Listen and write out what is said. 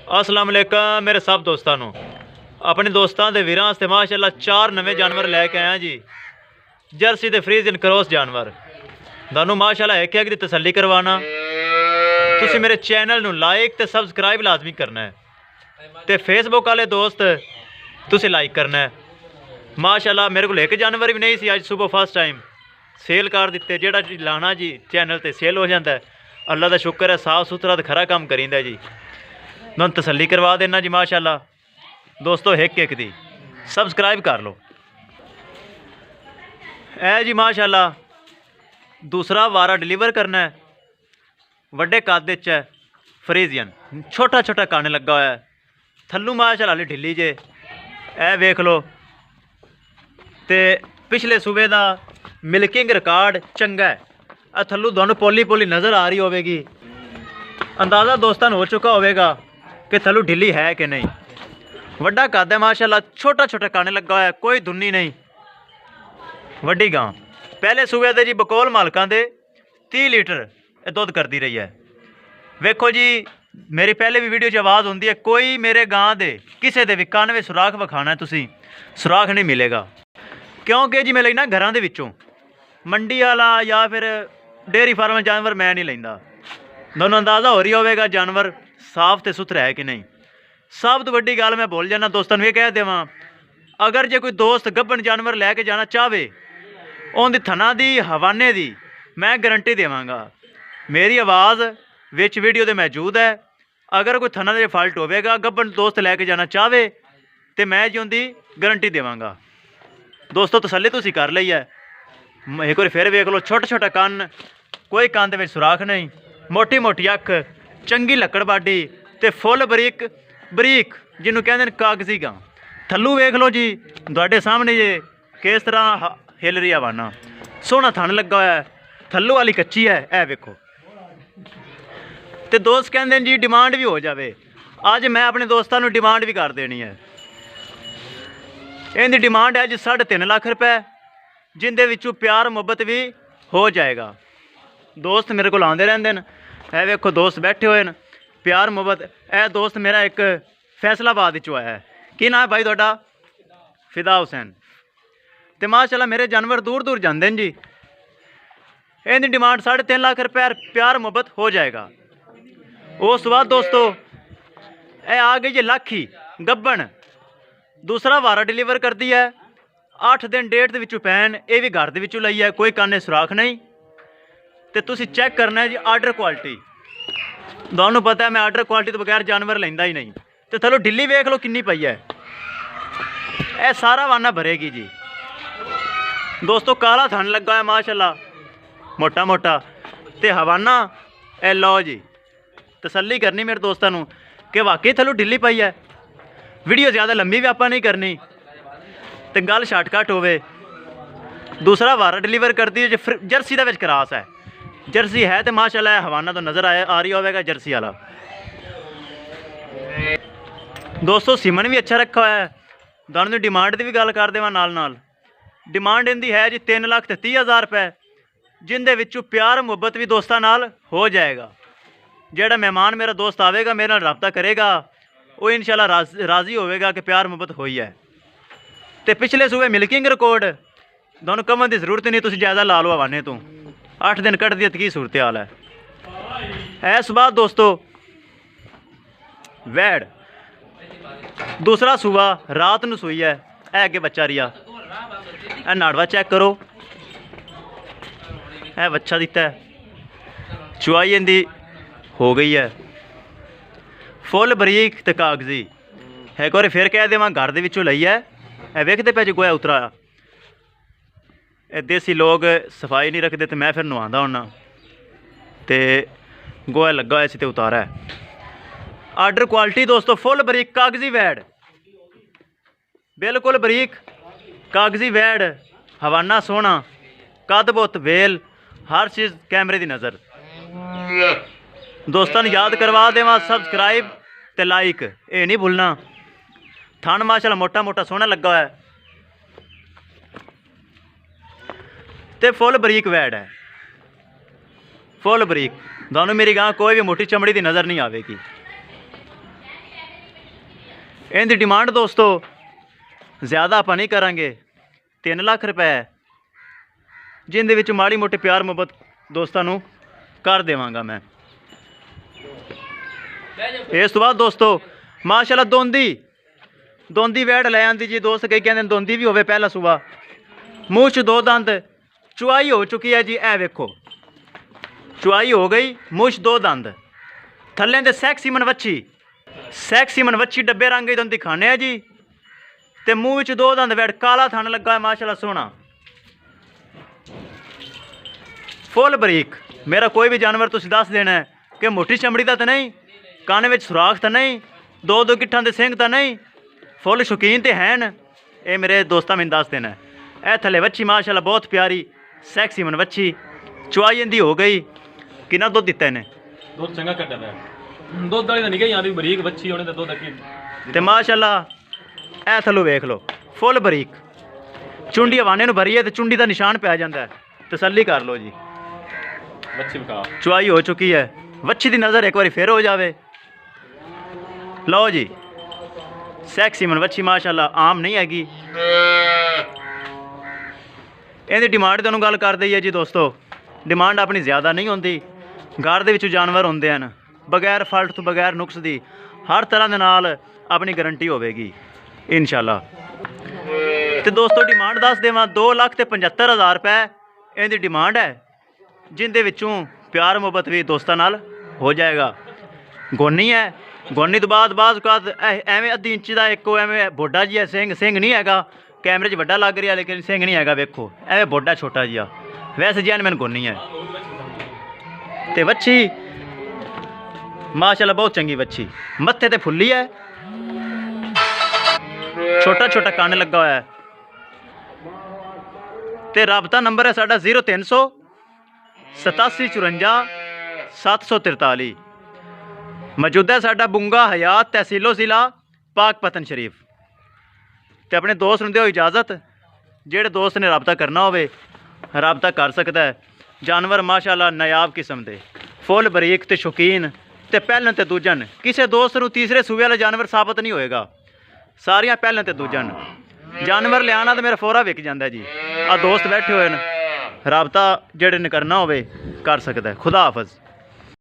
अस्सलाम वालेकुम मेरे सब दोस्तों ਨੂੰ अपने दोस्तों के वीर वास्ते माशाअल्लाह 4 नवे जानवर लैके आया जी। जर्सी ते फ्रीजियन क्रॉस जानवर ਤੁਹਾਨੂੰ माशाअल्लाह एक एक दी तसल्ली करवाना। तुसी मेरे चैनल ਨੂੰ लाइक ते सबसक्राइब लाजमी करना है ते फेसबुक वाले दोस्त तुसी लाइक करना है। माशाअल्लाह मेरे को एक जानवर भी नहीं सी, अज सुबह फर्स्ट टाइम सेल कर दिते। जेड़ा लाना जी चैनल ते सेल हो जाता है। अल्लाह का शुक्र है, साफ सुथरा तो खरा काम करींदा जी। मैं तसल्ली करवा देना जी। माशाअल्लाह दोस्तों एक एक दी सबसक्राइब कर लो। ए जी माशाअल्लाह दूसरा वारा डिलीवर करना है। वड्डे कद है, फ्रीजियन छोटा छोटा काने लगा हुआ है। थल्लू माशाअल्लाह हाली ढिली जे ए वेख लो। तो पिछले सूबे का मिल्किंग रिकॉर्ड चंगा है। थल्लू तुहानू पोली पोली नज़र आ रही होगी। अंदाज़ा दोस्तों हो चुका होगा कि थल्लू ढिली है कि नहीं। वड्डा कद है माशाअल्लाह, छोटा छोटा काने लगा हुआ है, कोई धुन्नी नहीं। वड्डी गां पहले सूबे दे जी बकौल मालकां दे 30 लीटर दुध करती रही है। वेखो जी मेरी पहले भी वीडियो आवाज़ होंगी है, कोई मेरे गां दे किसी दे भी कान में सुराख विखाना है तुसी सुराख नहीं मिलेगा। क्योंकि जी मैं लेना घरां दे विचों, मंडी वाला या फिर डेयरी फार्म जानवर मैं नहीं लेंदा। दोनों अंदाज़ा हो रही होगा जानवर साफ तो सुथरा है कि नहीं। सब तो वड्डी गल मैं बोल जाना दोस्तों ये कह देवां, अगर जो कोई दोस्त गब्बन जानवर लैके जाना चाहे उनकी थना दी हवाने दी मैं गारंटी देवांगा। मेरी आवाज़ विच वीडियो दे मौजूद है। अगर कोई थना दे फॉल्ट होगा गब्बन दोस्त लैके जाना चाहे तो मैं जी उनकी गारंटी देवांगा। दोस्तों तसल्ली तुसी कर ली है। एक बार फिर वेख लो, छोटा छोटा कन, कोई कंध में सुराख नहीं, मोटी मोटी अख, चंगी लकड़ बाडी ते फुल बरीक बरीक जिन्हों कहते हैं कागजी गां। थल्लू वेख लो जी तुहाडे सामने जे किस तरह हिल रही हवाना, सोहना थन लगा हुआ है। थल्लू वाली कच्ची है ए वेखो। तो दोस्त कहते हैं जी डिमांड भी हो जाए। अज मैं अपने दोस्तों को डिमांड भी कर देनी है। इनकी डिमांड है जी 3.5 लाख रुपए, जिंदे विचों प्यार मुहब्बत भी हो जाएगा। दोस्त मेरे को आते रहते हैं, ए वेखो दोस्त बैठे हुए हैं, प्यार मुहब्बत। ए दोस्त मेरा एक फैसलाबाद चो आया है। की नाम है भाई तुहाडा? फिदा हुसैन। तो माशाअल्लाह मेरे जानवर दूर दूर जाते हैं जी। इनकी डिमांड 3.5 लाख रुपये, प्यार मुहब्बत हो जाएगा। उस बाद दोस्तों ए आ गई जी लाखी गब्बन, दूसरा वारा डिलीवर कर दी है। 8 दिन डेट के विचों पैन, ये भी घर के लई है, कोई काने सुराख नहीं। तो तुसी चेक करना है जी आर्डर क्वालिटी। तुहानू पता है मैं आर्डर क्वालिटी तो बगैर जानवर लेंदा ही नहीं। तो चलो ढिली वेख लो कितनी पई है। ए सारा वाना भरेगी जी। दोस्तों काला थन लगा है माशाअल्लाह, मोटा मोटा ते हवाना। ए लो जी तसल्ली करनी मेरे दोस्तों को कि वाकई थल्लू ढिली पई है। वीडियो ज़्यादा लंबी भी आपा नहीं करनी तो गल शार्टकट होवे। दूसरा वारा डिलीवर करती है जो जर्सी का क्रॉस है। जर्सी है तो माशाअल्लाह हवाना तो नज़र आ रही होगा जर्सी वाला। दोस्तों सीमन भी अच्छा रखा हुआ है। दोनों डिमांड की भी गल कर देवां नाल नाल। डिमांड इनकी है जी 3,30,000 रुपये, जिंदे विचों प्यार मुहब्बत भी दोस्तों नाल हो जाएगा। जेड़ा मेहमान मेरा दोस्त आवेगा मेरे नाल रब्ता करेगा वो इंशाल्लाह राज़ी होगा कि प्यार मुहब्बत हुई है। तो पिछले सूबे मिल्किंग रिकॉर्ड दोनों कमन की जरूरत नहीं, तुम जायदा ला लो हवाने तो 8 दिन कट दी की सूरत हाल है। इस बाद दोस्तों वैड़ दूसरा सूबा रात को सूई है। ए अगे बच्चा रिया, ए नाड़वा चेक करो, ए बच्चा दिता है। चुआई इनकी हो गई है, फुल बरीक तो कागजी। एक बार फिर कह देवां घर दे विचों लई है। ए वेखते पे जी गोया उतरा। देसी लोग सफाई नहीं रखते तो मैं फिर नवांदा होना, तो गोया लगा हुआ तो उतारा है। आर्डर क्वालिटी दोस्तों फुल बरीक कागजी वैड़, बिल्कुल बरीक कागजी वैड़, हवाना सोहना, कद बुत वेल, हर चीज़ कैमरे की नज़र। दोस्तों याद करवा देवां सबसक्राइब तो लाइक ये नहीं भूलना। थन माशाअल्लाह मोटा मोटा सोहना लगा हुआ है तो फुल बरीक वैड है, फुल बरीक। दोनों मेरी गां कोई भी मोटी चमड़ी की नज़र नहीं आएगी। ਇਹਦੀ ਡਿਮਾਂਡ ਦੋਸਤੋ ਜ਼ਿਆਦਾ ਆਪਾਂ ਨਹੀਂ ਕਰਾਂਗੇ, 3 ਲੱਖ ਰੁਪਏ ਹੈ, ਜਿਹਦੇ ਵਿੱਚ ਮਾੜੀ ਮੋਟੀ ਪਿਆਰ ਮੁਹੱਬਤ ਦੋਸਤਾਂ ਨੂੰ ਕਰ ਦੇਵਾਂਗਾ ਮੈਂ। ਇਸ ਤੋਂ ਬਾਅਦ ਦੋਸਤੋ ਮਾਸ਼ਾਅੱਲਾ ਦੋਂਦੀ ਵੈੜ ਲੈ ਆਂਦੀ ਜੀ। ਦੋਸਤ ਕਈ ਕਹਿੰਦੇ ਦੋਂਦੀ ਵੀ ਹੋਵੇ ਪਹਿਲਾ ਸੂਆ, ਮੂੰਹ 'ਚ 2 ਦੰਦ, ਚੁਆਈ ਹੋ ਚੁੱਕੀ ਹੈ ਜੀ। ਇਹ ਵੇਖੋ ਚੁਆਈ ਹੋ ਗਈ, ਮੂੰਹ 'ਚ 2 ਦੰਦ, ਥੱਲੇ ਦੇ ਸੈਕਸੀ ਮਨ ਵੱਛੀ ਡੱਬੇ ਰੰਗ ਦੀ ਤੁਹਾਨੂੰ ਦਿਖਾਣੇ ਆ ਜੀ। ਤੇ ਮੂੰਹ ਵਿੱਚ 2 ਦੰਦ ਵੈੜ, ਕਾਲਾ ਥਣ ਲੱਗਾ ਹੈ ਮਾਸ਼ਾਅੱਲਾ ਸੋਹਣਾ, ਫੁੱਲ ਬਰੀਕ। ਮੇਰਾ ਕੋਈ ਵੀ ਜਾਨਵਰ ਤੁਸੀਂ ਦੱਸ ਦੇਣਾ ਹੈ ਕਿ ਮੋਟੀ ਚਮੜੀ ਦਾ ਤਾਂ ਨਹੀਂ, ਕੰਨ ਵਿੱਚ ਸੁਰਾਖ ਤਾਂ ਨਹੀਂ, 2 ਗਿੱਠਾਂ ਦੇ ਸਿੰਘ ਤਾਂ ਨਹੀਂ, ਫੁੱਲ ਸ਼ੌਕੀਨ ਤੇ ਹਨ। ਇਹ ਮੇਰੇ ਦੋਸਤਾਂ ਮੈਨੂੰ ਦੱਸ ਦੇਣਾ। ਇਹ ਥੱਲੇ ਵੱਛੀ ਮਾਸ਼ਾਅੱਲਾ ਬਹੁਤ ਪਿਆਰੀ ਸੈਕਸੀ ਮਨ ਵੱਛੀ, ਚੁਆਈ ਇਹਦੀ ਹੋ ਗਈ। ਕਿੰਨਾ ਦੁੱਧ ਦਿੱਤਾ ਇਹਨੇ? ਦੁੱਧ ਚੰਗਾ ਕੱਢਿਆ ਪਿਆ, ਦੁੱਧ ਵਾਲੀ ਤਾਂ ਨਹੀਂ ਗਈ ਆਂਦੀ, ਬਰੀਕ ਵੱਛੀ ਉਹਨੇ ਤਾਂ ਦੁੱਧ ਅੱਗੇ ਤੇ ਮਾਸ਼ਾਅੱਲਾ ਇਹ ਥੱਲੋਂ ਵੇਖ ਲਓ ਫੁੱਲ ਬਰੀਕ, ਚੁੰਡੀ ਹਵਾਨੇ ਨੂੰ ਭਰੀ ਹੈ ਤੇ ਚੁੰਡੀ ਦਾ ਨਿਸ਼ਾਨ ਪੈ ਜਾਂਦਾ ਹੈ, ਤਸੱਲੀ ਕਰ ਲਓ ਜੀ। ਵੱਛੀ ਵਿਖਾ, ਚੁਆਈ ਹੋ ਚੁੱਕੀ ਹੈ, ਵੱਛੀ ਦੀ ਨਜ਼ਰ ਇੱਕ ਵਾਰੀ ਫਿਰ ਹੋ ਜਾਵੇ। ਲਓ ਜੀ ਸੈਕਸੀ ਮਨ ਵੱਛੀ ਮਾਸ਼ਾਅੱਲਾ ਆਮ ਨਹੀਂ ਹੈਗੀ। ਇਹਦੀ ਡਿਮਾਂਡ ਤੁਹਾਨੂੰ ਗੱਲ ਕਰ ਦਈਏ ਜੀ ਦੋਸਤੋ, ਡਿਮਾਂਡ ਆਪਣੀ ਜ਼ਿਆਦਾ ਨਹੀਂ ਹੁੰਦੀ। ਘਰ ਦੇ ਵਿੱਚ ਜਾਨਵਰ ਹੁੰਦੇ ਹਨ, ਬਗੈਰ ਫਾਲਟ ਤੋਂ ਬਗੈਰ ਨੁਕਸ ਦੀ ਹਰ ਤਰ੍ਹਾਂ ਦੇ ਨਾਲ ਆਪਣੀ ਗਰੰਟੀ ਹੋਵੇਗੀ ਇਨਸ਼ਾਅੱਲਾ। ਤੇ ਦੋਸਤੋ ਡਿਮਾਂਡ ਦੱਸ ਦੇਵਾਂ 2,75,000 ਰੁਪਏ ਇਹਦੀ ਡਿਮਾਂਡ ਹੈ, ਜਿੰਦੇ ਵਿੱਚੋਂ ਪਿਆਰ ਮੁਹੱਬਤ ਵੀ ਦੋਸਤਾਂ ਨਾਲ ਹੋ ਜਾਏਗਾ। ਗੋਨੀ ਹੈ, ਗੋਨੀ ਤੋਂ ਬਾਅਦ ਐਵੇਂ ਅੱਧੀ ਇੰਚ ਦਾ ਇੱਕੋ ਐਵੇਂ ਬੋਡਾ ਜਿਹਾ ਸਿੰਘ ਨਹੀਂ ਹੈਗਾ, ਕੈਮਰੇ 'ਚ ਵੱਡਾ ਲੱਗ ਰਿਹਾ ਲੇਕਿਨ ਸਿੰਘ ਨਹੀਂ ਹੈਗਾ। ਵੇਖੋ ਐਵੇਂ ਬੋਡਾ ਛੋਟਾ ਜਿਹਾ, ਵੈਸੇ ਜੈਨ ਮੈਨੂੰ ਗੋਨੀ ਹੈ। ਤੇ ਵੱਛੀ ਮਾਸ਼ਾਅੱਲਾ ਬਹੁਤ ਚੰਗੀ ਵੱਛੀ, ਮੱਥੇ ਤੇ ਫੁੱਲੀ ਹੈ, ਛੋਟਾ ਕੰਨ ਲੱਗਾ ਹੋਇਆ ਹੈ। ਤੇ ਰਾਬਤਾ ਨੰਬਰ ਹੈ ਸਾਡਾ 0300 8754 743। ਮੌਜੂਦਾ ਸਾਡਾ ਬੁੰਗਾ ਹਯਾਤ ਤਹਿਸੀਲੋ ਜ਼ਿਲ੍ਹਾ ਪਾਕਪਤਨ ਸ਼ਰੀਫ। ਤੇ ਆਪਣੇ ਦੋਸਤ ਨੂੰ ਦਿਓ ਇਜਾਜ਼ਤ, ਜਿਹੜੇ ਦੋਸਤ ਨੇ ਰਾਬਤਾ ਕਰਨਾ ਹੋਵੇ ਰਾਬਤਾ ਕਰ ਸਕਦਾ ਹੈ। ਜਾਨਵਰ ਮਾਸ਼ਾਅੱਲਾ ਨਾਯਾਬ ਕਿਸਮ ਦੇ, ਫੁੱਲ ਬਰੀਕ ਤੇ ਸ਼ੌਕੀਨ, ਤੇ ਪਹਿਲਣ ਤੇ ਦੂਜਣ। ਕਿਸੇ ਦੋਸਤ ਨੂੰ ਤੀਸਰੇ ਸੂਬੇ ਵਾਲਾ ਜਾਨਵਰ ਸਾਬਤ ਨਹੀਂ ਹੋਏਗਾ, ਸਾਰੀਆਂ ਪਹਿਲਣ ਤੇ ਦੂਜਣ। ਜਾਨਵਰ ਲਿਆਉਣਾ ਤਾਂ ਮੇਰਾ ਫੋਰਾ ਵਿਕ ਜਾਂਦਾ ਜੀ। ਆ ਦੋਸਤ ਬੈਠੇ ਹੋਏ ਨੇ, ਰਾਬਤਾ ਜਿਹੜੇ ਨੇ ਕਰਨਾ ਹੋਵੇ ਕਰ ਸਕਦਾ ਹੈ। ਖੁਦਾ ਹਾਫਿਜ਼।